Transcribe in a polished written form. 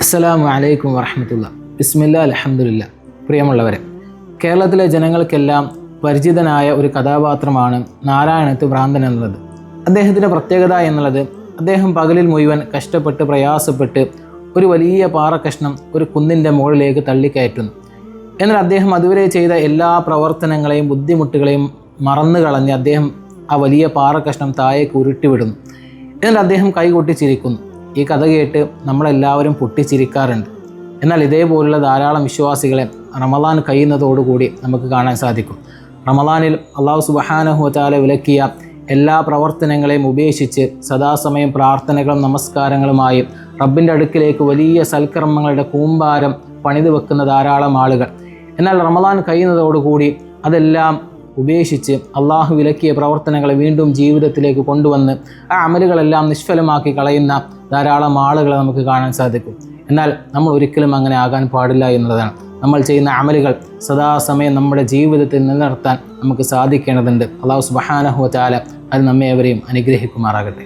അസ്സലാമു അലൈക്കും വറഹ്മത്തുള്ള. ബിസ്മില്ലാ അൽഹംദുലില്ലാ. പ്രിയമുള്ളവരെ, കേരളത്തിലെ ജനങ്ങൾക്കെല്ലാം പരിചിതനായ ഒരു കഥാപാത്രമാണ് നാരായണത്ത് ഭ്രാന്തൻ എന്നുള്ളത്. അദ്ദേഹത്തിൻ്റെ പ്രത്യേകത എന്നുള്ളത്, അദ്ദേഹം പകലിൽ മുഴുവൻ കഷ്ടപ്പെട്ട് പ്രയാസപ്പെട്ട് ഒരു വലിയ പാറക്കഷ്ണം ഒരു കുന്നിൻ്റെ മുകളിലേക്ക് തള്ളിക്കയറ്റുന്നു. എന്നാൽ അദ്ദേഹം അതുവരെ ചെയ്ത എല്ലാ പ്രവർത്തനങ്ങളെയും ബുദ്ധിമുട്ടുകളെയും മറന്നു കളഞ്ഞ് അദ്ദേഹം ആ വലിയ പാറക്കഷ്ണം താഴേക്ക് ഉരുട്ടിവിടുന്നു. എന്നാൽ അദ്ദേഹം കൈകൊട്ടി ചിരിക്കുന്നു. ഈ കഥ കേട്ട് നമ്മളെല്ലാവരും പൊട്ടിച്ചിരിക്കാറുണ്ട്. എന്നാൽ ഇതേപോലുള്ള ധാരാളം വിശ്വാസികളെ റമദാൻ കഴിയുന്നതോടുകൂടി നമുക്ക് കാണാൻ സാധിക്കും. റമദാനിൽ അള്ളാഹു സുബ്ഹാനഹു വ തആല വിലക്കിയ എല്ലാ പ്രവർത്തനങ്ങളെയും ഉപേക്ഷിച്ച് സദാസമയം പ്രാർത്ഥനകളും നമസ്കാരങ്ങളുമായി റബ്ബിൻ്റെ അടുക്കിലേക്ക് വലിയ സൽക്കർമ്മങ്ങളുടെ കൂമ്പാരം പണിതു വെക്കുന്ന ധാരാളം ആളുകൾ. എന്നാൽ റമദാൻ കഴിയുന്നതോടുകൂടി അതെല്ലാം ഉപേക്ഷിച്ച് അള്ളാഹു വിലക്കിയ പ്രവർത്തനങ്ങളെ വീണ്ടും ജീവിതത്തിലേക്ക് കൊണ്ടുവന്ന് ആ അമലുകളെല്ലാം നിഷ്ഫലമാക്കി കളയുന്ന ധാരാളം ആളുകളെ നമുക്ക് കാണാൻ സാധിക്കും. എന്നാൽ നമ്മൾ ഒരിക്കലും അങ്ങനെ ആകാൻ പാടില്ല എന്നുള്ളതാണ്. നമ്മൾ ചെയ്യുന്ന അമലുകൾ സദാസമയം നമ്മുടെ ജീവിതത്തിൽ നിലനിർത്താൻ നമുക്ക് സാധിക്കേണ്ടതുണ്ട്. അള്ളാഹു സുബ്ഹാനഹു വ തആല അത് നമ്മെ ഏവരെയും അനുഗ്രഹിക്കുമാറാകട്ടെ.